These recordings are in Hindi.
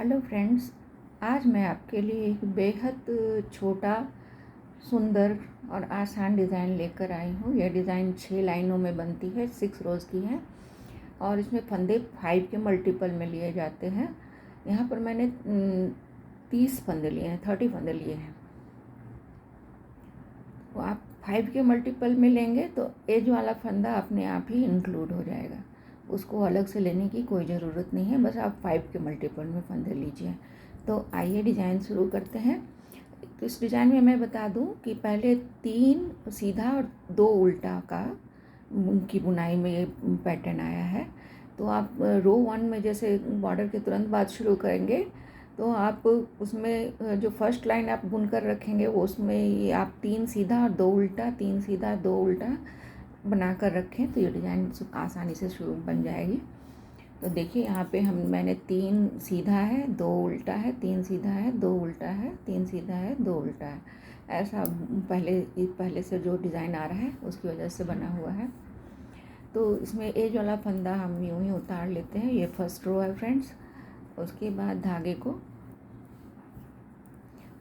हेलो फ्रेंड्स, आज मैं आपके लिए एक बेहद छोटा, सुंदर और आसान डिज़ाइन लेकर आई हूँ। यह डिज़ाइन 6 लाइनों में बनती है, 6 रोज़ की है और इसमें फंदे 5 के मल्टीपल में लिए जाते हैं। यहाँ पर मैंने 30 फंदे लिए हैं, 30 फंदे लिए हैं। तो आप 5 के मल्टीपल में लेंगे तो एज वाला फंदा अपने आप ही इंक्लूड हो जाएगा, उसको अलग से लेने की कोई ज़रूरत नहीं है। बस आप 5 के मल्टीपल में फंदे लीजिए। तो आइए डिज़ाइन शुरू करते हैं। तो इस डिज़ाइन में मैं बता दूं कि पहले 3 सीधा और 2 उल्टा का की बुनाई में ये पैटर्न आया है। तो आप रो 1 में जैसे बॉर्डर के तुरंत बाद शुरू करेंगे तो आप उसमें जो फर्स्ट लाइन आप बुनकर रखेंगे वो उसमें ये आप 3 सीधा और 2 उल्टा, 3 सीधा 2 उल्टा बनाकर रखें तो ये डिज़ाइन आसानी से शुरू बन जाएगी। तो देखिए यहाँ पे मैंने 3 सीधा है, 2 उल्टा है, 3 सीधा है, 2 उल्टा है, 3 सीधा है, 2 उल्टा है। ऐसा पहले से जो डिज़ाइन आ रहा है उसकी वजह से बना हुआ है। तो इसमें एज वाला फंदा हम यूँ ही उतार लेते हैं। ये फर्स्ट रो है फ्रेंड्स। उसके बाद धागे को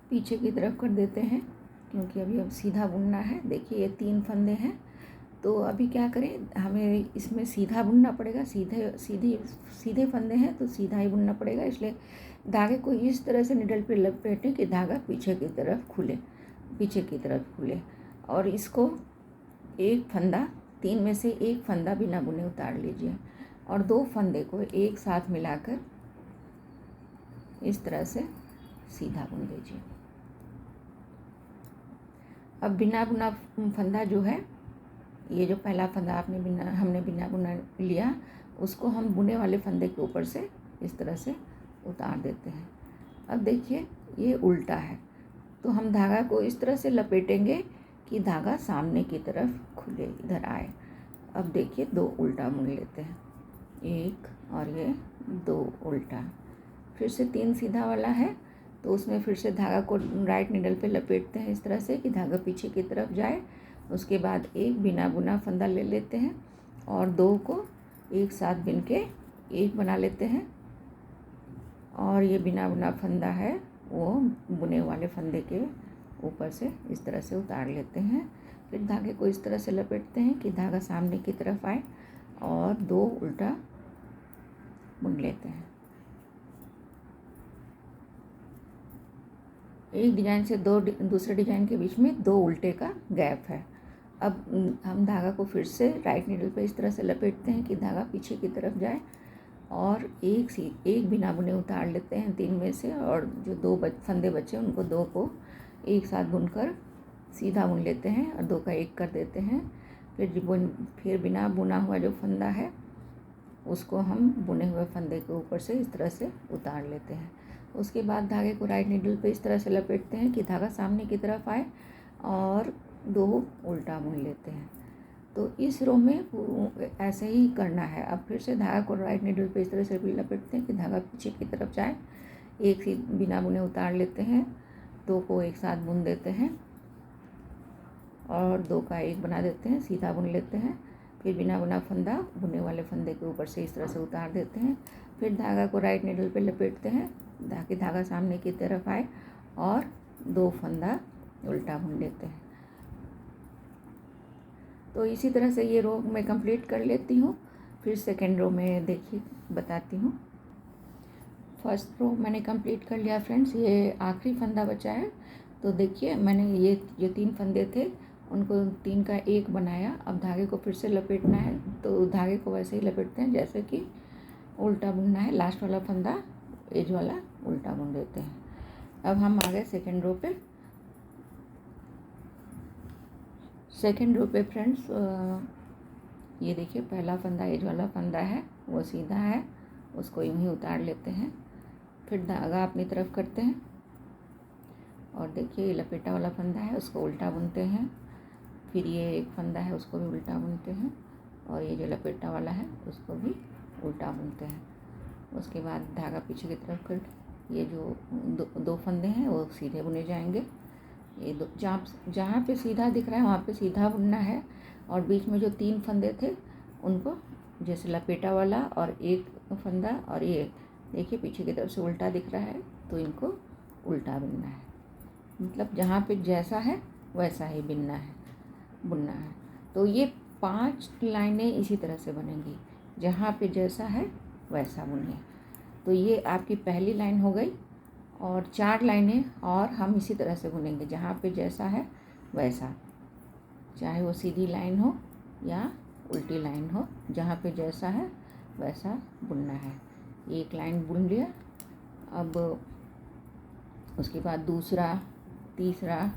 पीछे की तरफ कर देते हैं क्योंकि अभी अब सीधा बुनना है। देखिए ये 3 फंदे हैं। तो अभी क्या करें, हमें इसमें सीधा बुनना पड़ेगा। सीधे फंदे हैं तो सीधा ही बुनना पड़ेगा, इसलिए धागे को इस तरह से निडल पे लपेटें कि धागा पीछे की तरफ खुले और इसको एक फंदा, 3 में से एक फंदा बिना बुने उतार लीजिए और 2 फंदे को एक साथ मिलाकर इस तरह से सीधा बुन लीजिए। अब बिना बुना फंदा जो है, ये जो पहला फंदा हमने बिना बुना लिया, उसको हम बुने वाले फंदे के ऊपर से इस तरह से उतार देते हैं। अब देखिए ये उल्टा है तो हम धागा को इस तरह से लपेटेंगे कि धागा सामने की तरफ खुले, इधर आए। अब देखिए 2 उल्टा बुन लेते हैं, 1 और ये 2 उल्टा। फिर से 3 सीधा वाला है तो उसमें फिर से धागा को राइट निडल पे लपेटते हैं इस तरह से कि धागा पीछे की तरफ जाए। उसके बाद एक बिना बुना फंदा ले लेते हैं और 2 को एक साथ बिन के एक बना लेते हैं और ये बिना बुना फंदा है वो बुने वाले फंदे के ऊपर से इस तरह से उतार लेते हैं। फिर धागे को इस तरह से लपेटते हैं कि धागा सामने की तरफ आए और 2 उल्टा बुन लेते हैं। एक डिज़ाइन से दूसरे डिज़ाइन के बीच में 2 उल्टे का गैप है। अब हम धागा को फिर से राइट नीडल पे इस तरह से लपेटते हैं कि धागा पीछे की तरफ जाए और एक बिना बुने उतार लेते हैं 3 में से, और जो 2 फंदे बचे उनको 2 को एक साथ बुनकर सीधा बुन लेते हैं और 2 का 1 कर देते हैं। फिर बिना बुना हुआ जो फंदा है उसको हम बुने हुए फंदे के ऊपर से इस तरह से उतार लेते हैं। उसके बाद धागे को राइट नीडल पे इस तरह से लपेटते हैं कि धागा सामने की तरफ आए और 2 उल्टा बुन लेते हैं। तो इस रो में ऐसे ही करना है। अब फिर से धागा को राइट नीडल पे इस तरह से भी लपेटते हैं कि धागा पीछे की तरफ जाए, एक ही बिना बुने उतार लेते हैं, 2 को एक साथ बुन देते हैं और 2 का 1 बना देते हैं, सीधा बुन लेते हैं। फिर बिना बुना फंदा बुने वाले फंदे के ऊपर से इस तरह से उतार देते हैं। फिर धागा को राइट नीडल पे लपेटते हैं ताकि धागा सामने की तरफ आए और 2 फंदा उल्टा बुन लेते हैं। तो इसी तरह से ये रो मैं कंप्लीट कर लेती हूँ। फिर सेकेंड रो में देखिए बताती हूँ। फर्स्ट रो मैंने कंप्लीट कर लिया फ्रेंड्स, ये आखिरी फंदा बचा है। तो देखिए मैंने ये जो 3 फंदे थे उनको 3 का 1 बनाया। अब धागे को फिर से लपेटना है तो धागे को वैसे ही लपेटते हैं जैसे कि उल्टा बुनना है। लास्ट वाला फंदा एज वाला उल्टा बुन देते हैं। अब हम आ गए सेकेंड रो पे। सेकेंड रो पे फ्रेंड्स ये देखिए पहला फंदा एज वाला फंदा है, वो सीधा है, उसको यूँ ही उतार लेते हैं। फिर धागा अपनी तरफ करते हैं और देखिए ये लपेटा वाला फंदा है, उसको उल्टा बुनते हैं। फिर ये एक फंदा है, उसको भी उल्टा बुनते हैं और ये जो लपेटा वाला है उसको भी उल्टा बुनते हैं। उसके बाद धागा पीछे की तरफ करके ये जो 2 फंदे हैं वो सीधे बुने जाएंगे। ये जहाँ पे सीधा दिख रहा है वहाँ पे सीधा बुनना है और बीच में जो 3 फंदे थे उनको जैसे लपेटा वाला और एक फंदा और ये देखिए पीछे की तरफ से उल्टा दिख रहा है तो इनको उल्टा बुनना है, मतलब जहाँ पे जैसा है वैसा ही बुनना है। तो ये 5 लाइनें इसी तरह से बनेंगी, जहाँ पे जैसा है वैसा बुनिए। तो ये आपकी पहली लाइन हो गई, और 4 लाइनें और हम इसी तरह से बुनेंगे, जहाँ पे जैसा है वैसा, चाहे वो सीधी लाइन हो या उल्टी लाइन हो, जहाँ पे जैसा है वैसा बुनना है। एक लाइन बुन लिया, अब उसके बाद दूसरा, तीसरा,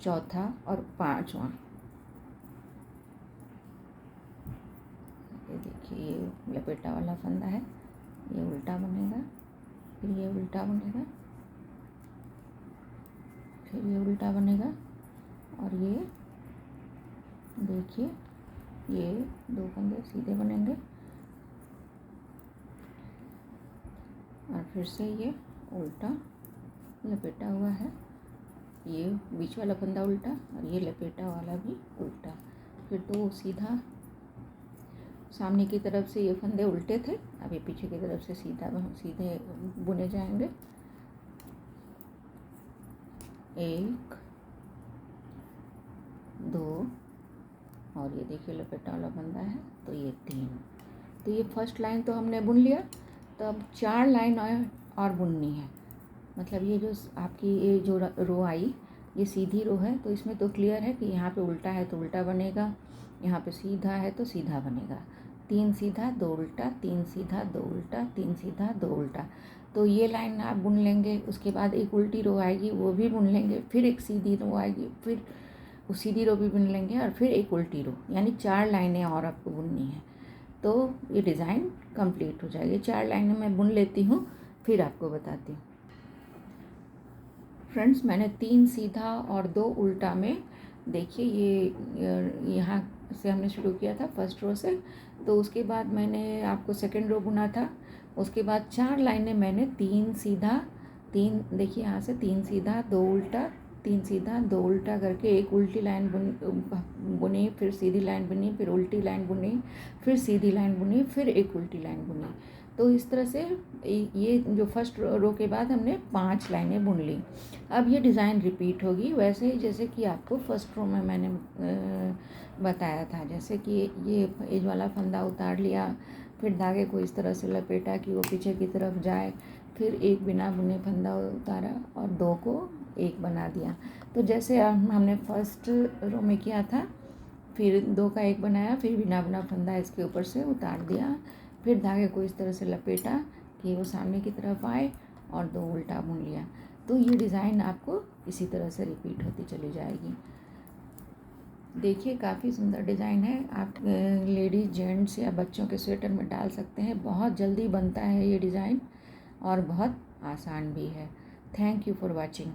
चौथा और 5वां। ये देखिए ये लपेटा वाला फंदा है, ये उल्टा बनेगा, फिर ये उल्टा बनेगा, फिर ये उल्टा बनेगा, और ये देखिए ये 2 फंदे सीधे बनेंगे, और फिर से ये उल्टा लपेटा हुआ है, ये बीच वाला फंदा उल्टा और ये लपेटा वाला भी उल्टा। फिर तो सीधा, सामने की तरफ से ये फंदे उल्टे थे, अब ये पीछे की तरफ से सीधे बुने जाएंगे। 1 2 और ये देखिए लपेटा वाला फंदा है तो ये 3। तो ये फर्स्ट लाइन तो हमने बुन लिया, तो अब 4 लाइन और बुननी है। मतलब ये जो आपकी ये जो रो आई, ये सीधी रो है, तो इसमें तो क्लियर है कि यहाँ पे उल्टा है तो उल्टा बनेगा, यहाँ पे सीधा है तो सीधा बनेगा। 3 सीधा 2 उल्टा, 3 सीधा 2 उल्टा, 3 सीधा 2 उल्टा। तो ये लाइन आप बुन लेंगे, उसके बाद एक उल्टी रो आएगी वो भी बुन लेंगे, फिर एक सीधी रो आएगी, फिर वो सीधी रो भी बुन लेंगे, और फिर एक उल्टी रो, यानी 4 लाइनें और आपको बुननी है। तो ये डिज़ाइन कंप्लीट हो जाएगी। 4 लाइनें मैं बुन लेती हूँ, फिर आपको बताती हूँ। फ्रेंड्स, मैंने 3 सीधा और 2 उल्टा में, देखिए ये यहाँ से हमने शुरू किया था फर्स्ट रो से, तो उसके बाद मैंने आपको सेकंड रो बुना था, उसके बाद 4 लाइनें मैंने 3 सीधा 3, देखिए यहाँ से 3 सीधा 2 उल्टा, 3 सीधा 2 उल्टा करके एक उल्टी लाइन बुनी, फिर सीधी लाइन बुनी, फिर उल्टी लाइन बुनी, फिर सीधी लाइन बुनी, फिर एक उल्टी लाइन बुनी। तो इस तरह से ये जो फर्स्ट रो के बाद हमने 5 लाइनें बुन ली। अब ये डिज़ाइन रिपीट होगी वैसे ही जैसे कि आपको फर्स्ट रो में मैंने बताया था। जैसे कि ये एज वाला फंदा उतार लिया, फिर धागे को इस तरह से लपेटा कि वो पीछे की तरफ जाए, फिर एक बिना बुने फंदा उतारा और 2 को एक बना दिया। तो जैसे हमने फर्स्ट रो में किया था, फिर 2 का एक बनाया, फिर बिना बुना फंदा इसके ऊपर से उतार दिया, फिर धागे को इस तरह से लपेटा कि वो सामने की तरफ आए और 2 उल्टा बुन लिया। तो ये डिज़ाइन आपको इसी तरह से रिपीट होती चली जाएगी। देखिए काफ़ी सुंदर डिज़ाइन है, आप लेडीज़, जेंट्स या बच्चों के स्वेटर में डाल सकते हैं। बहुत जल्दी बनता है ये डिज़ाइन और बहुत आसान भी है। Thank you for watching.